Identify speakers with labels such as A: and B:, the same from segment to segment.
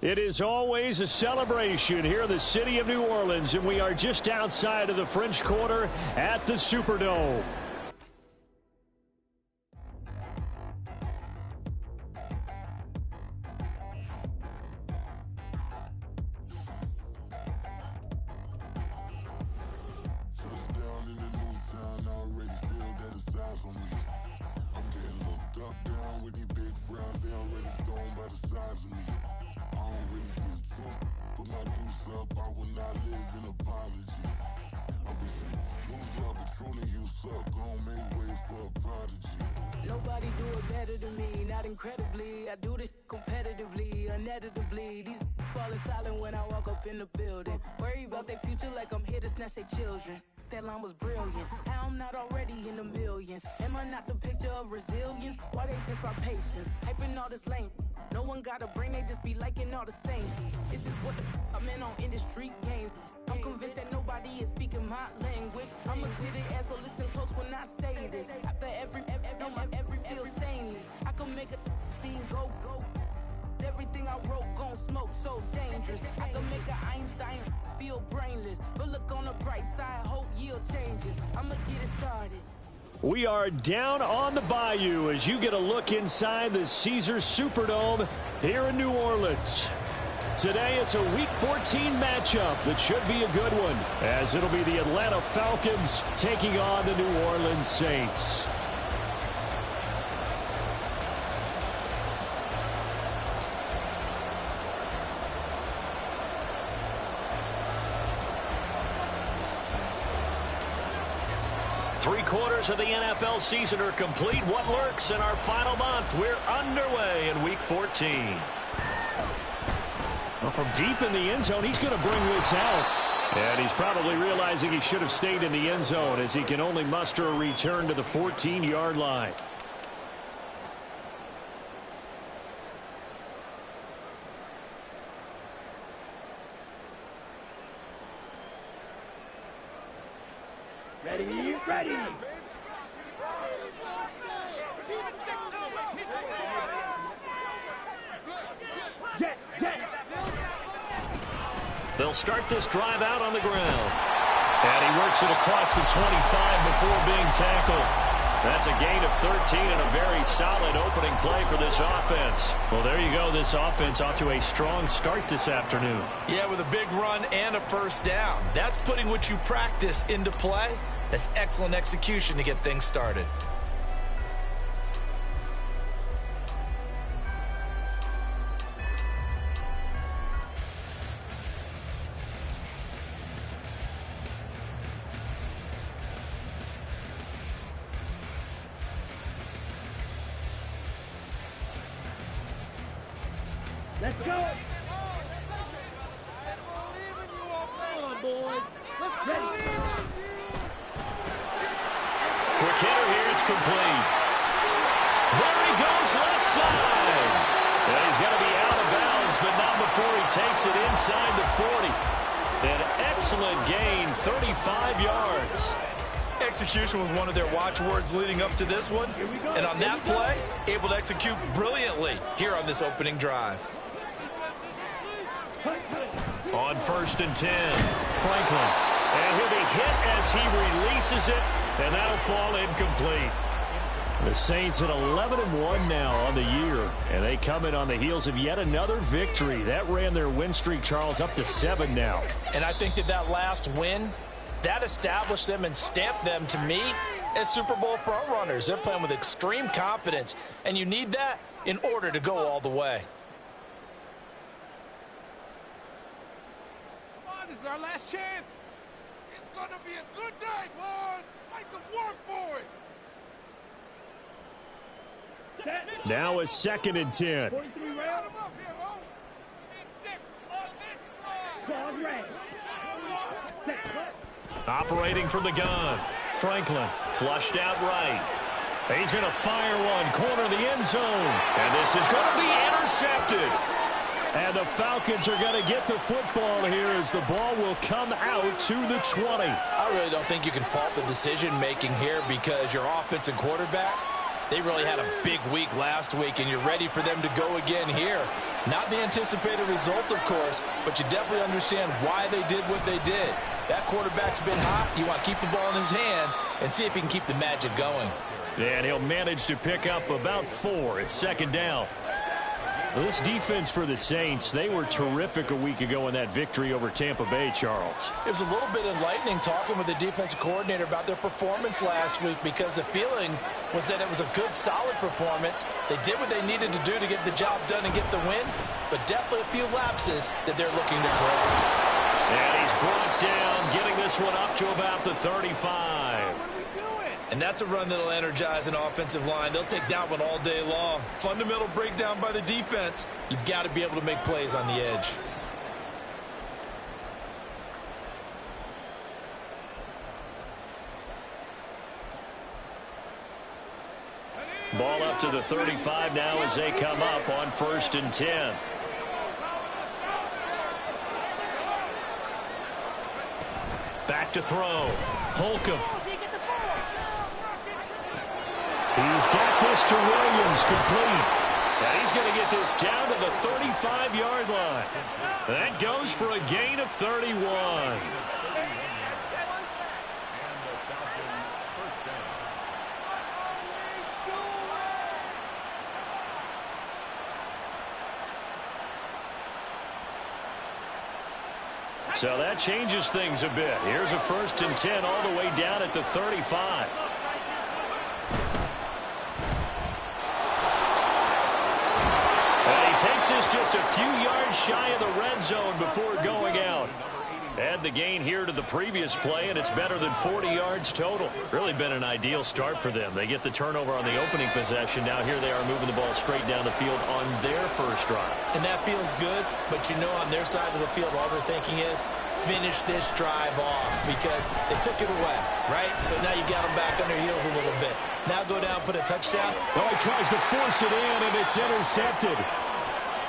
A: It is always a celebration here in the city of New Orleans, and we are just outside of the French Quarter at the Superdome.
B: Nobody do it better than me, not incredibly. I do this competitively, uneditably. These falling silent when I walk up in the building. Worry about their future like I'm here to snatch their children. That line was brilliant. How I'm not already in the millions. Am I not the picture of resilience? Why they test my patience? Hyping all this lame. No one got a brain, they just be liking all the same. This is what I'm in on industry games. I'm convinced that nobody is speaking my language. I'm a good ass, so listen close when I say this. After every feel stainless. I can make a scene go. Everything I wrote gon' smoke, so dangerous. I can make an Einstein feel brainless. But look on the bright side, hope yield changes. I'ma get it started.
A: We are down on the bayou as you get a look inside the Caesars Superdome here in New Orleans. Today it's a Week 14 matchup that should be a good one, as it'll be the Atlanta Falcons taking on the New Orleans Saints. Three-quarters of the NFL season are complete. What lurks in our final month? We're underway in Week 14. Well, from deep in the end zone, he's going to bring this out. And he's probably realizing he should have stayed in the end zone as he can only muster a return to the 14-yard line.
C: Ready.
A: They'll start this drive out on the ground. And he works it across the 25 before being tackled. That's a gain of 13 and a very solid opening play for this offense. Well, there you go. This offense off to a strong start this afternoon.
D: Yeah, with a big run and a first down. That's putting what you practice into play. That's excellent execution to get things started.
C: Let's go. Come on, boys. Let's ready.
A: Quick hitter here. It's complete. There he goes left side. And he's going to be out of bounds, but not before he takes it inside the 40. An excellent gain, 35 yards.
D: Execution was one of their watchwords leading up to this one. And on that play, able to execute brilliantly here on this opening drive.
A: On 1st and 10, Franklin. And he'll be hit as he releases it, and that'll fall incomplete. The Saints at 11-1 now on the year, and they come in on the heels of yet another victory. That ran their win streak, Charles, up to 7 now.
D: And I think that last win, that established them and stamped them, to me, as Super Bowl frontrunners. They're playing with extreme confidence, and you need that in order to go all the way.
E: This is our last chance. It's going to be a good day, boys. Make them work for it.
A: Now a 2nd and 10. Operating from the gun. Franklin flushed out right. He's going to fire one, corner of the end zone. And this is going to be intercepted. And the Falcons are going to get the football here as the ball will come out to the 20.
D: I really don't think you can fault the decision-making here because your offensive quarterback, they really had a big week last week, and you're ready for them to go again here. Not the anticipated result, of course, but you definitely understand why they did what they did. That quarterback's been hot. You want to keep the ball in his hands and see if he can keep the magic going.
A: And he'll manage to pick up about 4 at second down. Well, this defense for the Saints, they were terrific a week ago in that victory over Tampa Bay, Charles.
D: It was a little bit enlightening talking with the defensive coordinator about their performance last week because the feeling was that it was a good, solid performance. They did what they needed to do to get the job done and get the win, but definitely a few lapses that they're looking to correct.
A: And he's brought down, getting this one up to about the 35.
D: And that's a run that'll energize an offensive line. They'll take that one all day long. Fundamental breakdown by the defense. You've got to be able to make plays on the edge.
A: Ball up to the 35 now as they come up on 1st and 10. Back to throw. Holcomb. He's got this to Williams, complete. And he's going to get this down to the 35-yard line. That goes for a gain of 31. So that changes things a bit. Here's a 1st and 10 all the way down at the 35. Takes this just a few yards shy of the red zone before going out. Add the gain here to the previous play, and it's better than 40 yards total. Really been an ideal start for them. They get the turnover on the opening possession. Now here they are moving the ball straight down the field on their first drive.
D: And that feels good, but you know on their side of the field all they're thinking is finish this drive off because they took it away, right? So now you got them back on their heels a little bit. Now go down, put a touchdown.
A: Oh, he tries to force it in, and it's intercepted.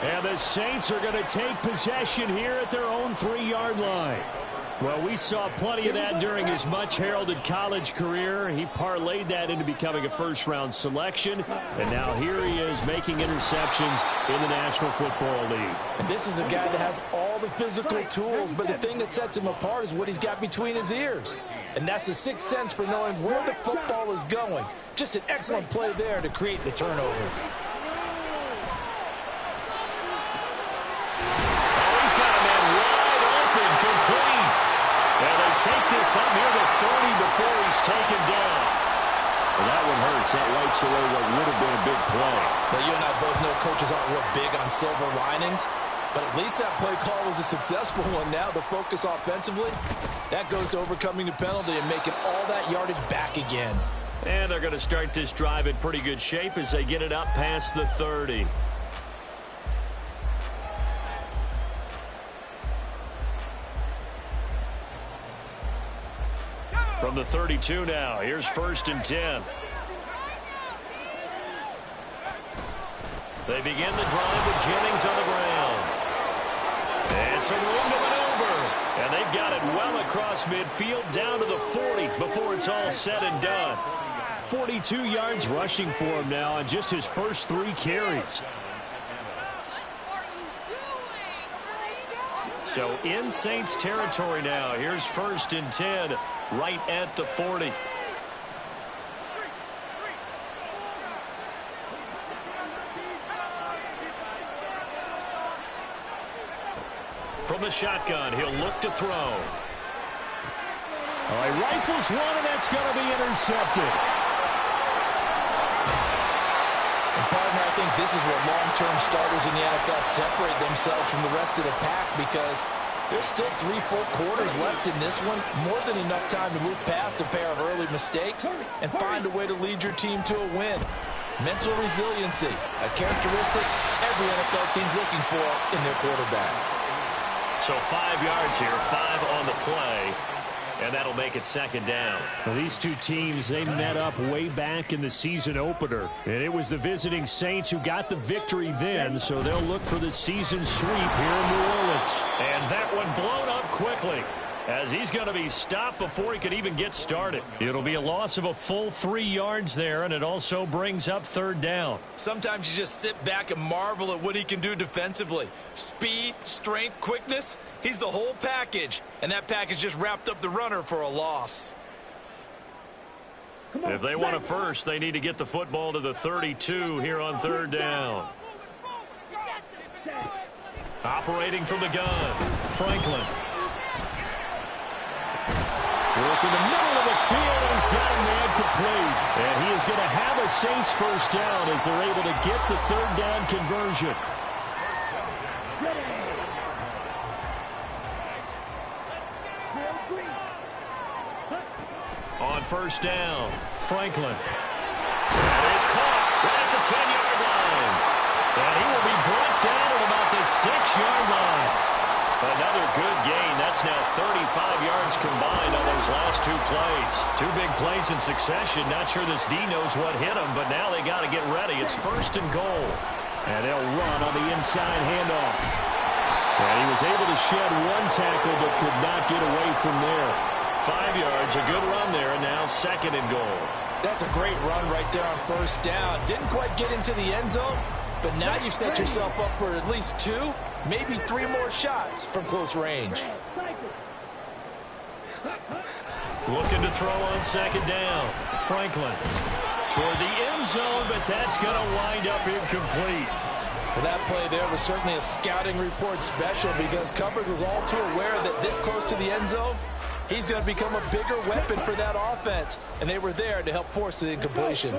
A: And the Saints are going to take possession here at their own 3-yard line. Well, we saw plenty of that during his much-heralded college career. He parlayed that into becoming a first-round selection. And now here he is making interceptions in the National Football League.
D: And this is a guy that has all the physical tools, but the thing that sets him apart is what he's got between his ears. And that's the sixth sense for knowing where the football is going. Just an excellent play there to create the turnover.
A: And they take this up near the 30 before he's taken down. Well, that one hurts. That wipes away what would have been a big play.
D: Well, you and I both know coaches aren't real big on silver linings, but at least that play call was a successful one. Now the focus offensively, that goes to overcoming the penalty and making all that yardage back again.
A: And they're going to start this drive in pretty good shape as they get it up past the 30. From the 32 now, here's 1st and 10. They begin the drive with Jennings on the ground. And some room to maneuver. And they've got it well across midfield down to the 40 before it's all said and done. 42 yards rushing for him now on just his first 3 carries. So in Saints territory now. Here's 1st and 10 right at the 40. From the shotgun, he'll look to throw. All right, rifles one, and that's going to be intercepted.
D: And partner, I think this is where long-term starters in the NFL separate themselves from the rest of the pack because there's still 3 full quarters left in this one. More than enough time to move past a pair of early mistakes and find a way to lead your team to a win. Mental resiliency, a characteristic every NFL team's looking for in their quarterback.
A: So 5 yards here, 5 on the play. And that'll make it 2nd down. Well, these two teams, they met up way back in the season opener. And it was the visiting Saints who got the victory then, so they'll look for the season sweep here in New Orleans. And that one blown up quickly. as he's going to be stopped before he could even get started. It'll be a loss of a full 3 yards there, and it also brings up third down.
D: Sometimes you just sit back and marvel at what he can do defensively. Speed, strength, quickness, he's the whole package, and that package just wrapped up the runner for a loss.
A: If they want a first, they need to get the football to the 32 here on third down. Operating from the gun, Franklin. Working the middle of the field, and he's got a man complete. And he is going to have a Saints first down as they're able to get the third down conversion. On first down, Franklin. And it's caught right at the 10-yard line. And he will be brought down at about the 6-yard line. Another good gain. That's now 35 yards combined on those last 2 plays. 2 big plays in succession. Not sure this D knows what hit him, but now they got to get ready. It's first and goal. And they'll run on the inside handoff. And he was able to shed 1 tackle, but could not get away from there. 5 yards, a good run there, and now second and goal.
D: That's a great run right there on first down. Didn't quite get into the end zone, but now you've set yourself up for at least 2, maybe 3 more shots from close range.
A: Looking to throw on second down. Franklin toward the end zone, but that's going to wind up incomplete.
D: Well, that play there was certainly a scouting report special because coverage was all too aware that this close to the end zone, he's going to become a bigger weapon for that offense, and they were there to help force the incompletion.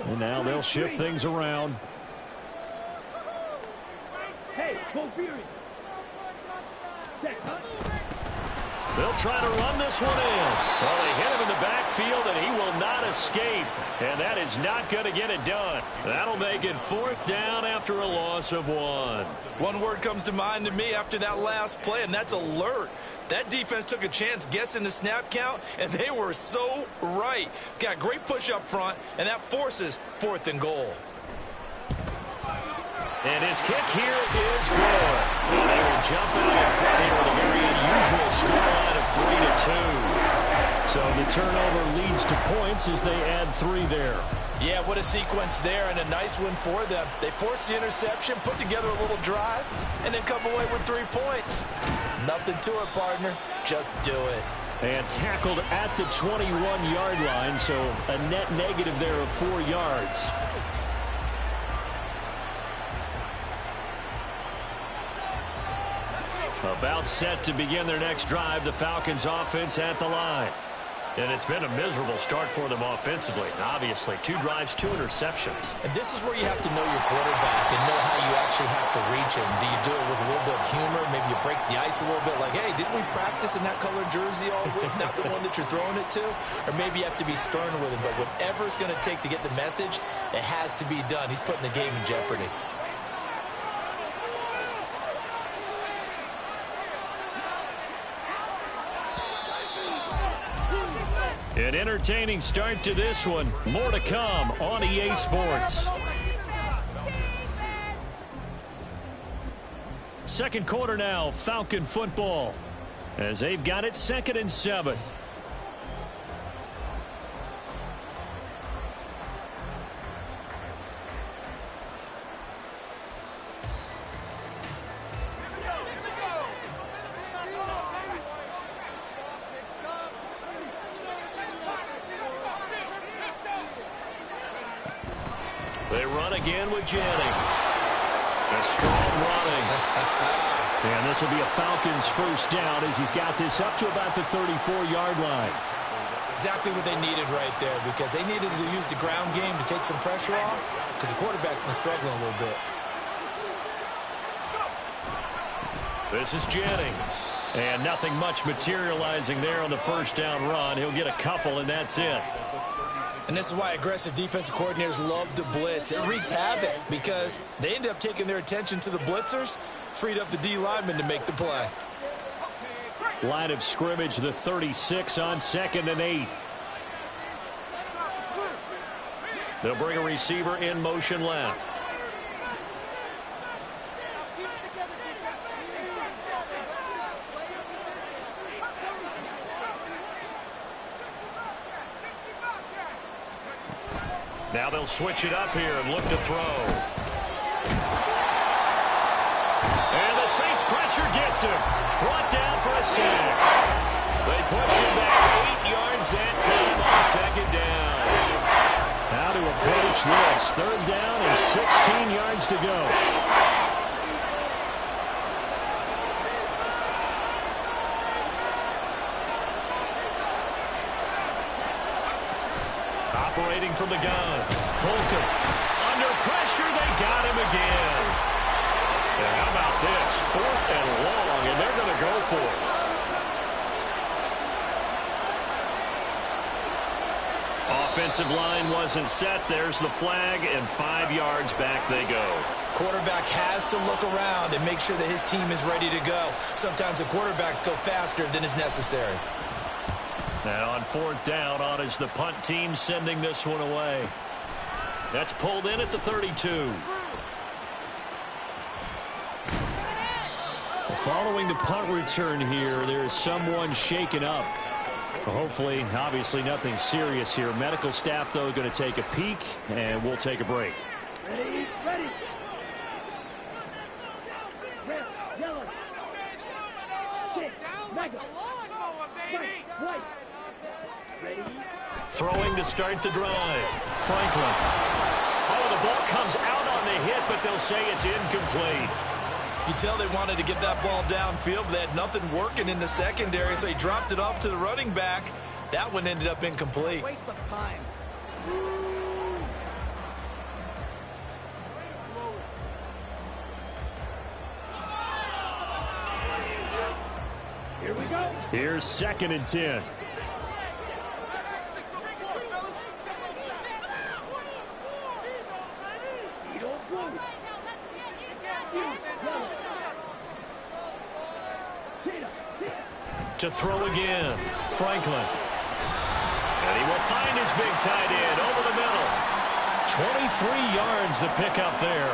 A: And now they'll shift things around.
C: Hey, go Fury.
A: They'll try to run this one in. Well, they hit him in the backfield, and he will not escape. And that is not going to get it done. That'll make it 4th down after a loss of 1.
D: One word comes to mind to me after that last play, and that's alert. That defense took a chance guessing the snap count, and they were so right. Got great push up front, and that forces 4th and goal.
A: And his kick here is good. And they will jump out in front here with a very unusual scoreline of 3-2. So the turnover leads to points as they add 3 there.
D: Yeah, what a sequence there, and a nice one for them. They forced the interception, put together a little drive, and then come away with 3 points. Nothing to it, partner. Just do it.
A: And tackled at the 21-yard line, so a net negative there of 4 yards. About set to begin their next drive, the Falcons offense at the line. And it's been a miserable start for them offensively. Obviously, 2 drives, 2 interceptions.
D: And this is where you have to know your quarterback and know how you actually have to reach him. Do you do it with a little bit of humor? Maybe you break the ice a little bit like, hey, didn't we practice in that color jersey all week? Not the one that you're throwing it to? Or maybe you have to be stern with him. But whatever it's going to take to get the message, it has to be done. He's putting the game in jeopardy.
A: An entertaining start to this one. More to come on EA Sports. Second quarter now, Falcon football, as they've got it 2nd and 7. They run again with Jennings. A strong running. And this will be a Falcons first down as he's got this up to about the 34-yard line.
D: Exactly what they needed right there, because they needed to use the ground game to take some pressure off, because the quarterback's been struggling a little bit.
A: This is Jennings. And nothing much materializing there on the first down run. He'll get a couple, and that's it.
D: And this is why aggressive defensive coordinators love to blitz. It wreaks havoc because they end up taking their attention to the blitzers, freed up the D lineman to make the play.
A: Line of scrimmage, the 36 on 2nd and 8. They'll bring a receiver in motion left. Now they'll switch it up here and look to throw. And the Saints pressure gets him. Brought down for a sack. They push him back 8 yards that time on 2nd down. How to approach this. 3rd down and 16 yards to go. Operating from the gun. Holcomb. Under pressure, they got him again. And how about this? 4th and long, and they're going to go for it. Offensive line wasn't set. There's the flag, and 5 yards back they go.
D: Quarterback has to look around and make sure that his team is ready to go. Sometimes the quarterbacks go faster than is necessary.
A: Now on 4th down, on is the punt team sending this one away. That's pulled in at the 32. Following the punt return here, there is someone shaken up. Hopefully, obviously nothing serious here. Medical staff, though, going to take a peek, and we'll take a break.
C: Ready, ready. Red, yellow. Kick, mega. White. Ready.
A: Throwing to start the drive. Franklin. Oh, the ball comes out on the hit, but they'll say it's incomplete.
D: You tell they wanted to get that ball downfield, but they had nothing working in the secondary, so he dropped it off to the running back. That one ended up incomplete.
C: Waste of time. Here we go.
A: Here's 2nd and 10. To throw again, Franklin. And he will find his big tight end over the middle. 23 yards the pickup there.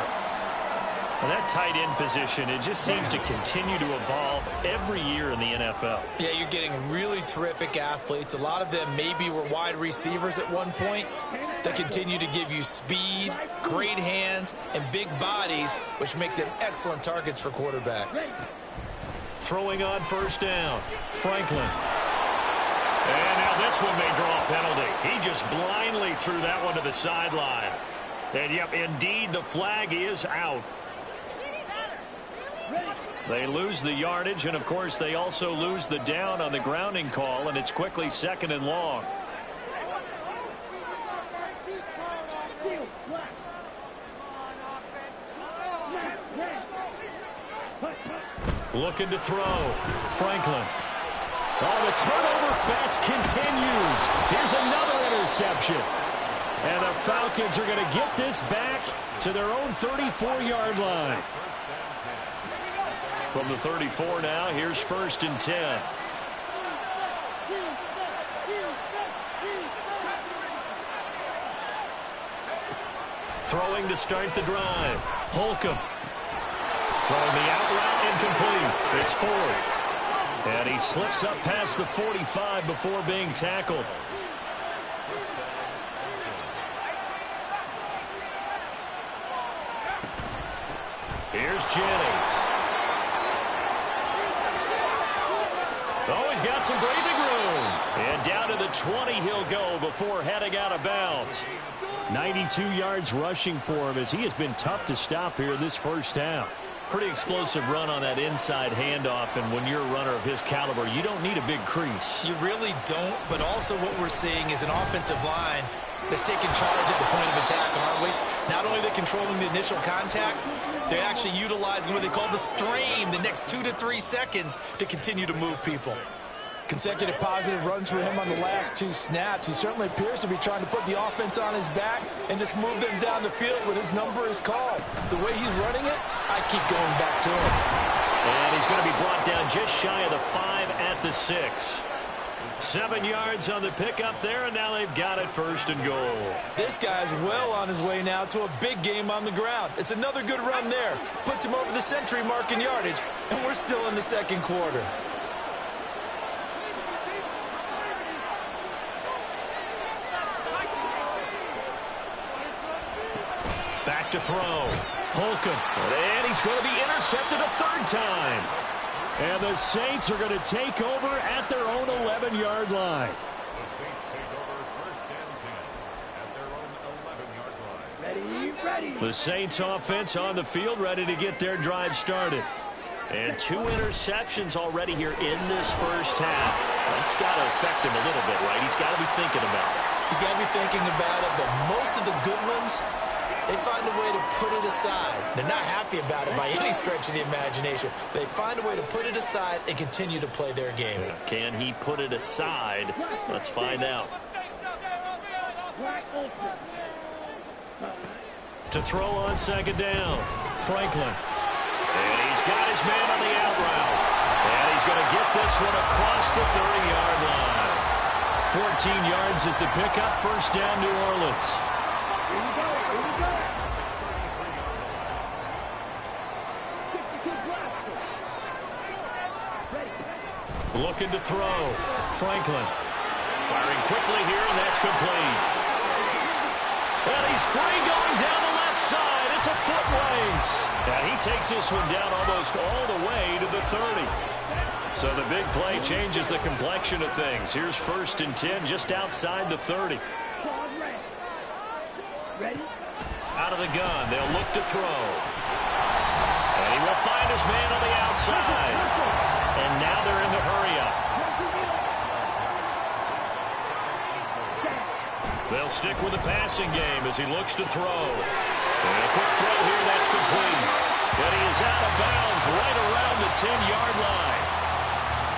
A: And that tight end position, it just seems to continue to evolve every year in the NFL.
D: Yeah, you're getting really terrific athletes. A lot of them maybe were wide receivers at one point. They continue to give you speed, great hands, and big bodies, which make them excellent targets for quarterbacks.
A: Throwing on 1st down, Franklin. And now this one may draw a penalty. He just blindly threw that one to the sideline. And, yep, indeed, the flag is out. They lose the yardage, and, of course, they also lose the down on the grounding call, and it's quickly 2nd and long. Looking to throw. Franklin. Oh, the turnover fest continues. Here's another interception. And the Falcons are going to get this back to their own 34-yard line. From the 34 now, here's 1st and 10. Throwing to start the drive. Holcomb. Throwing the out route, incomplete. It's 4th. And he slips up past the 45 before being tackled. Here's Jennings. Oh, he's got some breathing room. And down to the 20 he'll go before heading out of bounds. 92 yards rushing for him as he has been tough to stop here this 1st half. Pretty explosive run on that inside handoff, and when you're a runner of his caliber, you don't need a big crease.
D: You really don't, but also what we're seeing is an offensive line that's taking charge at the point of attack, aren't we? Not only are they controlling the initial contact, they're actually utilizing what they call the strain, the next 2 to 3 seconds, to continue to move people. Consecutive positive runs for him on the last 2 snaps. He certainly appears to be trying to put the offense on his back and just move them down the field when his number is called. The way he's running it, I keep going back to him.
A: And he's going to be brought down just shy of the 5 at the 6. 7 yards on the pickup there, and now they've got it 1st and goal.
D: This guy's well on his way now to a big game on the ground. It's another good run there. Puts him over the century mark in yardage, and we're still in the 2nd quarter.
A: Back to throw. Holcomb. And he's going to be intercepted a 3rd time. And the Saints are going to take over at their own 11-yard line.
E: The Saints take over 1st and 10 at their own 11-yard line.
C: Ready.
A: The Saints offense on the field, ready to get their drive started. And 2 interceptions already here in this 1st half. That's got to affect him a little bit, right? He's got to be thinking about it.
D: He's got to be thinking about it, but most of the good ones, they find a way to put it aside. They're not happy about it by any stretch of the imagination. They find a way to put it aside and continue to play their game.
A: Can he put it aside? Let's find out. To throw on 2nd down. Franklin. And he's got his man on the out route. And he's going to get this one across the 30-yard line. 14 yards is the pickup. 1st down, New Orleans.
C: Here we go.
A: Looking to throw. Franklin. Firing quickly here, and that's complete. And he's free going down the left side. It's a foot race. And he takes this one down almost all the way to the 30. So the big play changes the complexion of things. Here's 1st and 10 just outside the 30.
C: Ready.
A: Out of the gun. They'll look to throw. And he will find his man on the outside. And now they're in the hurry-up. They'll stick with the passing game as he looks to throw. And a quick throw here, that's complete. But he is out of bounds right around the 10-yard line.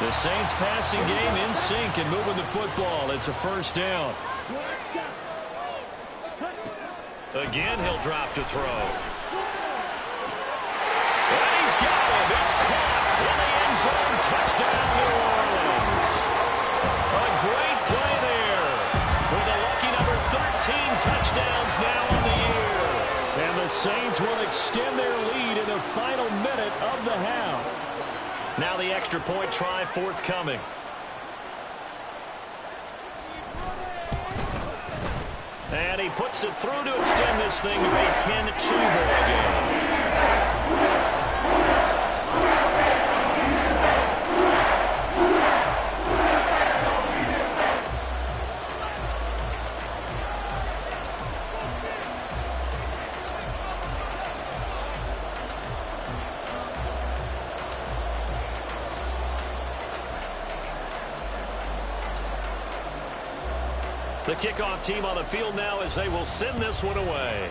A: The Saints passing game in sync and moving the football. It's a 1st down. Again, he'll drop to throw. And he's got him. It's caught in the end zone. Touchdown, New Orleans. A great play there. With a lucky number 13 touchdowns now on the year. And the Saints will extend their lead in the final minute of the half. Now the extra point try forthcoming. And he puts it through to extend this thing to a 10-2 ball game. The kickoff team on the field now as they will send this one away.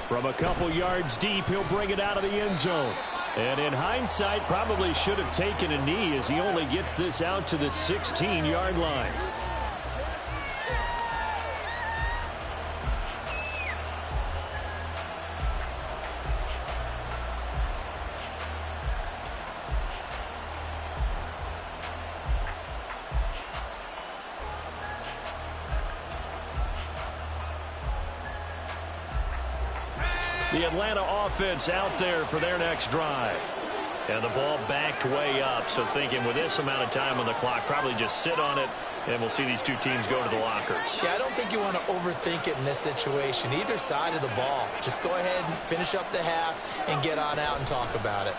A: From a couple yards deep, he'll bring it out of the end zone. And in hindsight, probably should have taken a knee as he only gets this out to the 16-yard line. The Atlanta offense out there for their next drive. And the ball backed way up. So thinking with this amount of time on the clock, probably just sit on it, and we'll see these two teams go to the lockers.
D: Yeah, I don't think you want to overthink it in this situation. Either side of the ball. Just go ahead and finish up the half and get on out and talk about it.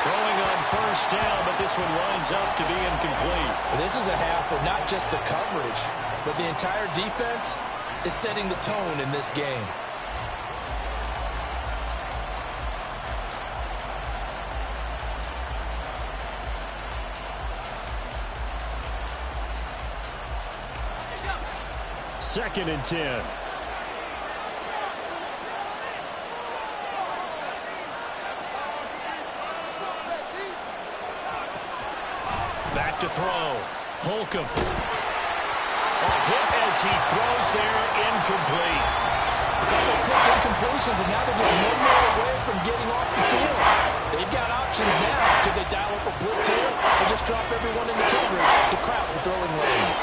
A: Throwing on 1st down, but this one winds up to be incomplete.
D: This is a half where not just the coverage, but the entire defense is setting the tone in this game.
A: Second and 10. Back to throw. Holcomb. A hit as he throws there, incomplete.
D: congratulations, and now they're just one more away from getting off the field. They've got options now. Could they dial up a blitz here or just drop everyone into coverage to crowd the throwing lanes?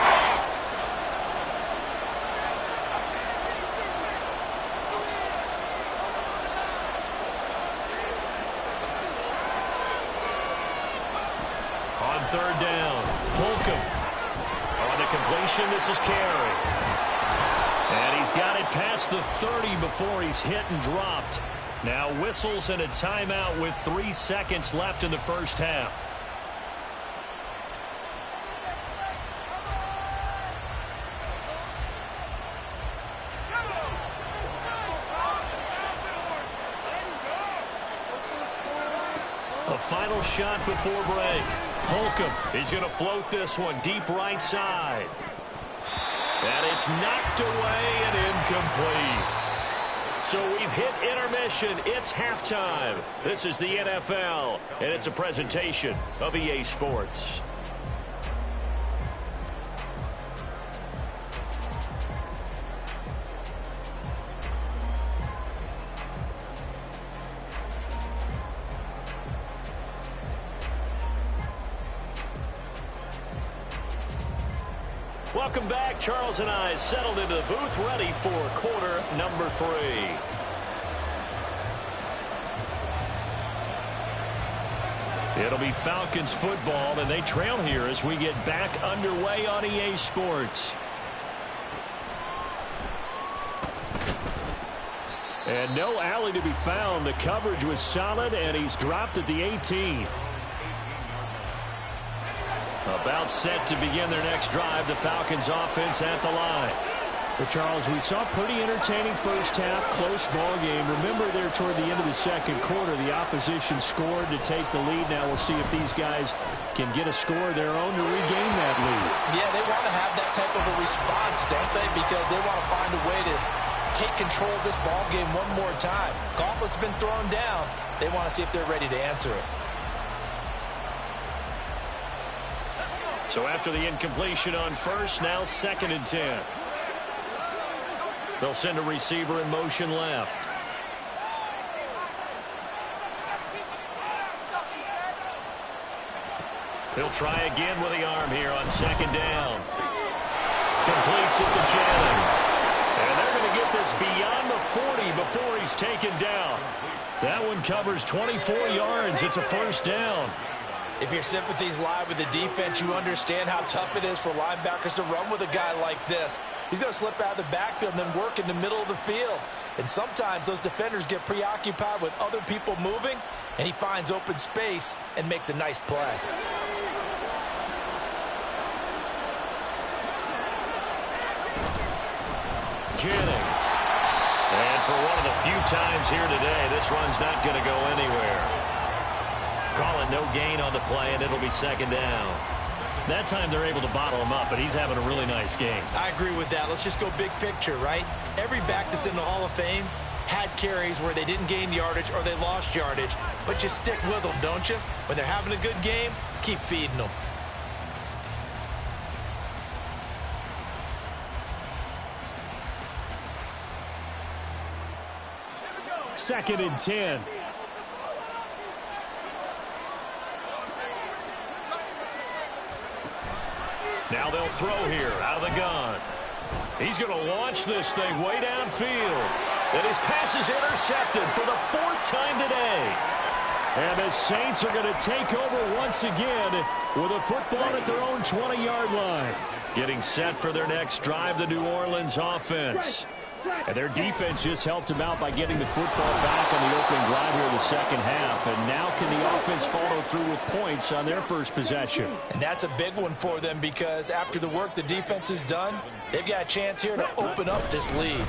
A: On third down, Holcomb. On the completion, this is Carey. And he's got it past the 30 before he's hit and dropped. Now whistles and a timeout with 3 seconds left in the first half. A final shot before break. Holcomb, he's going to float this one deep right side. And it's knocked away and incomplete. So we've hit intermission. It's halftime. This is the NFL, and it's a presentation of EA Sports. Welcome back. Charles and I settled into the booth, ready for quarter number 3. It'll be Falcons football, and they trail here as we get back underway on EA Sports. And no alley to be found. The coverage was solid, and he's dropped at the 18. About set to begin their next drive. The Falcons offense at the line.
F: Well, Charles, we saw a pretty entertaining first half, close ball game. Remember there toward the end of the second quarter, the opposition scored to take the lead. Now we'll see if these guys can get a score of their own to regain that lead.
D: Yeah, they want to have that type of a response, don't they? Because they want to find a way to take control of this ball game one more time. Gauntlet's been thrown down. They want to see if they're ready to answer it.
A: So after the incompletion on first, now 2nd and 10. They'll send a receiver in motion left. He'll try again with the arm here on 2nd down. Completes it to Jennings. And they're going to get this beyond the 40 before he's taken down. That one covers 24 yards. It's a first down.
D: If your sympathies lie with the defense, you understand how tough it is for linebackers to run with a guy like this. He's going to slip out of the backfield and then work in the middle of the field. And sometimes those defenders get preoccupied with other people moving, and he finds open space and makes a nice play.
A: Jennings. And for one of the few times here today, this run's not going to go anywhere. Call it no gain on the play, and it'll be 2nd down. That time they're able to bottle him up, but he's having a really nice game.
D: I agree with that. Let's just go big picture, right? Every back that's in the Hall of Fame had carries where they didn't gain yardage or they lost yardage, but you stick with them, don't you? When they're having a good game, keep feeding them.
A: Second and 10. Now they'll throw here out of the gun. He's going to launch this thing way downfield. And his pass is intercepted for the 4th time today. And the Saints are going to take over once again with a football at their own 20-yard line. Getting set for their next drive, the New Orleans offense. And their defense just helped them out by getting the football back on the opening drive here in the second half. And now can the offense follow through with points on their first possession?
D: And that's a big one for them because after the work the defense has done, they've got a chance here to open up this lead.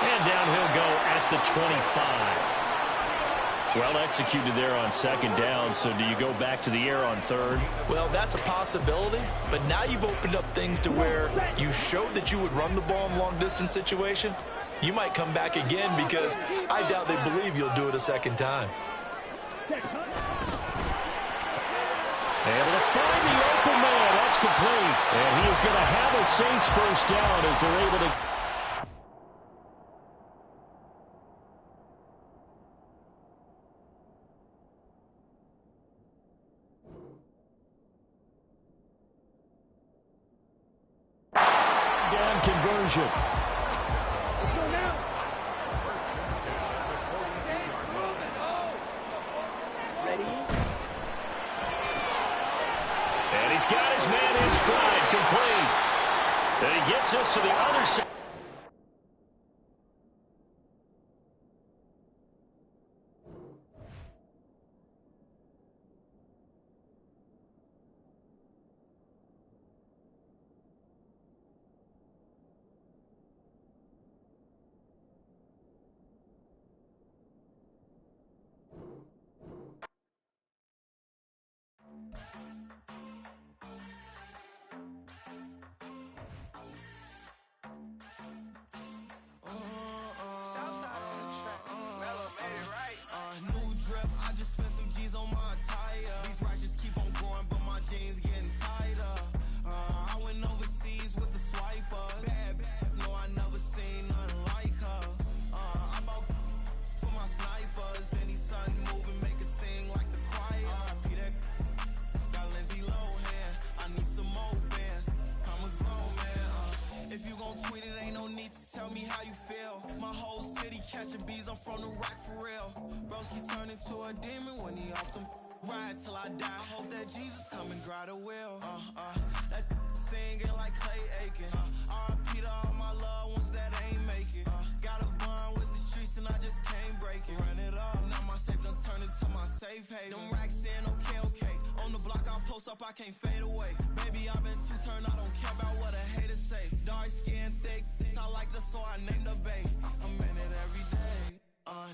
A: And down he'll go at the 25. Well executed there on 2nd down, so do you go back to the air on 3rd?
D: Well, that's a possibility, but now you've opened up things to where you showed that you would run the ball in long-distance situation. You might come back again because I doubt they believe you'll do it a 2nd time.
A: Able to find the open man. That's complete. And he is going to have a the Saints first down as they're able to... down conversion.
C: Let's go now. Ready?
A: And he's got his man in stride, complete. And he gets this to the other side.
G: New drip, I just spent some G's on my attire. These righteous keep on going, but my jeans getting tighter. I went overseas with the swiper. Bad, no, I never seen nothing like her. I bought for my snipers. Any sun moving, make it sing like the choir. R.I.P. that got Lindsay Lohan. I need some more bands. I'm a grown man. If you gon' tweet it, ain't no need to tell me how you feel. My whole city catching bees, I'm from the rock for real. Broski turn into a demon when he off them. Ride till I die, hope that Jesus come and grab the wheel. That singing like Clay Aiken. R.I.P. to all my loved ones that ain't make it. Got a bond with the streets and I just can't break it. Run it up, now my safe done turned into my safe haven. Them racks in, okay. On the block I post up, I can't fade away. Baby, I've been too turned, I don't care about what a hater say. Dark skin, thick, I like the so I named the bay. I'm in it every day.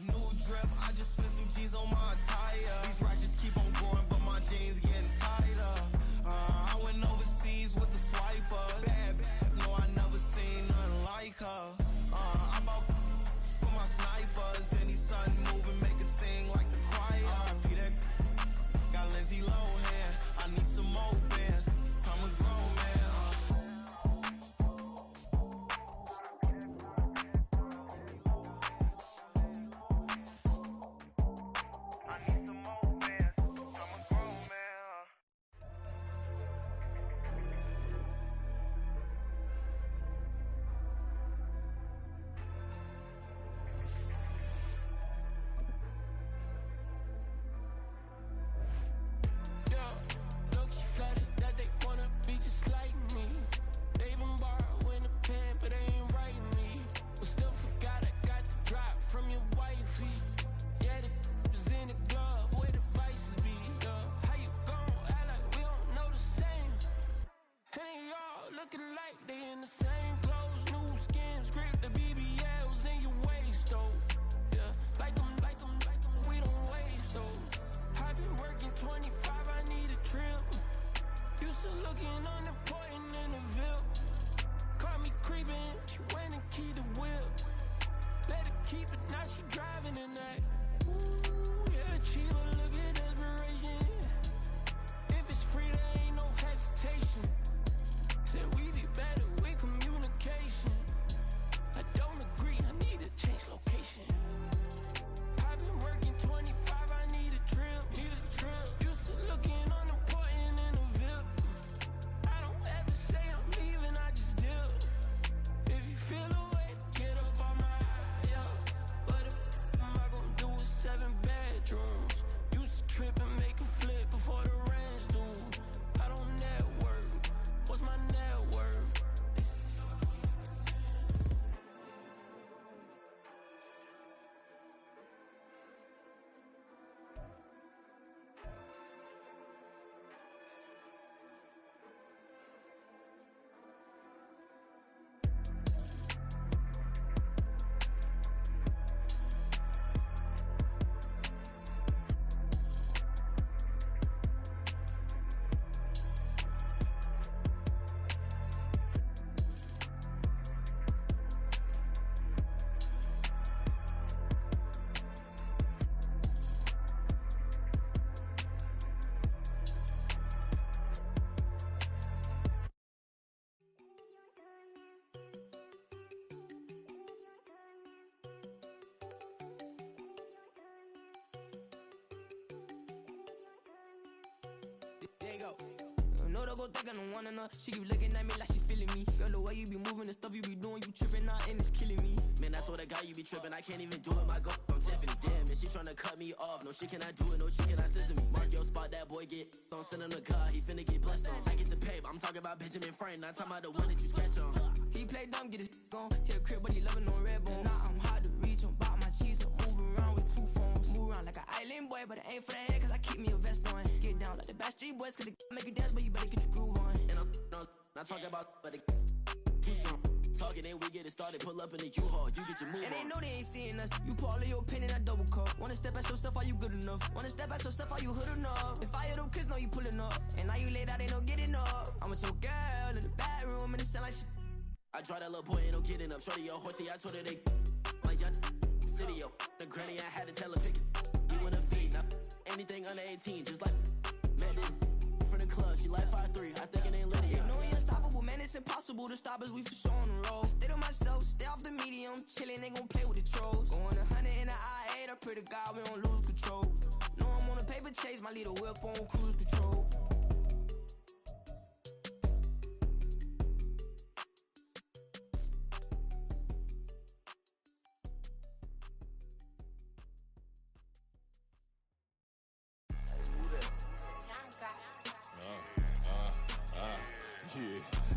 G: New drip, I just spent some G's on my attire. These righteous keep on going, but my jeans getting tighter. I went overseas with the swiper. Bad, no, I never seen nothing like her. I bought for my snipers. Any sun moving, make it sing like the choir. R.I.P. that got Lindsay Lohan. I need some more bands. I'm a grown man. Leaving Know to go think I don't want enough. She keep looking at me like she feeling me. Girl, the way you be moving, the stuff you be doing, you tripping out and it's killing me. Man, that's what I got, you be tripping. I can't even do it, my girl, I'm Tiffany. Damn, and she tryna cut me off. No shit can I do it, no shit can I scissor me. Mark your spot, that boy get don't send him the car, he finna get blessed on. I get the pay, but I'm talking about Benjamin Franklin, not talking about the one that you sketch on. He play dumb, get his gone. Hit a crib, but he loving on red bone. Nah, I'm hard to reach, I'm bout my cheese, I'm moving around with 2 phones. Move around like an island boy, but it ain't for the head, cause I keep me a vest on. Get down like the Backstreet Boys, cause it make you dance, but you better get your groove on. And I'm not talking about, but it too strong. Talking, then we get it started, pull up in the U-Haul, you get your move on. And they know they ain't seeing us, you pour all of your opinion, I double cup. Wanna step at yourself, are you good enough? Wanna step at yourself, are you hood enough? If I hear them kids, know you pulling up. And now you laid out, they no getting up. I'm with your girl in the bedroom, and it sound like shit. I draw that little boy, ain't no getting up. Shorty, yo, horsey, I told her they my young city, yo. The granny, I had to tell her pick it. You wanna feed, now anything under 18, just like Madden. From the club, she like 5'3", I think it ain't lit. You know we unstoppable, man, it's impossible to stop us, we for sure on the road. Stay to myself, stay off the medium, chillin', ain't gon' play with the trolls. Going 100 in the I-8, I pray to God we don't lose control. Know I'm on a paper chase, my little whip on cruise control.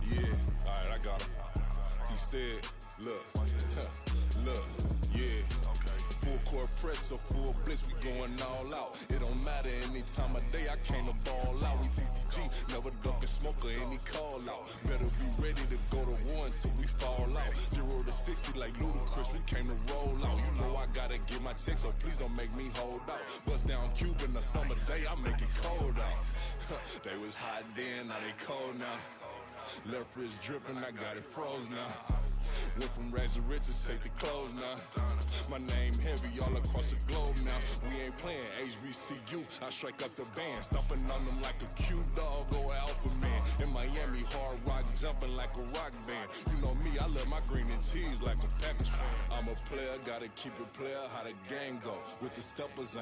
E: Yeah, alright, I got him. T-Stead, look, look, yeah. Full court press, so full blitz, we going all out. It don't matter any time of day, I came to ball out. We TCG, never duck a smoker, any call out. Better be ready to go to war until we fall out. 0 to 60 like Ludacris, we came to roll out. You know I gotta get my check, so please don't make me hold out. Bust down Cuban, a summer day, I make it cold out. They was hot then, now they cold now. Left wrist dripping, I got it froze now. Went from rags to riches, take the clothes now. My name heavy all across the globe now. We ain't playing HBCU, I strike up the band. Stomping on them like a cute dog or alpha man. In Miami, hard rock jumping like a rock band. You know me, I love my green and cheese like a Packers fan. I'm a player, gotta keep it player, how the game go. With the steppers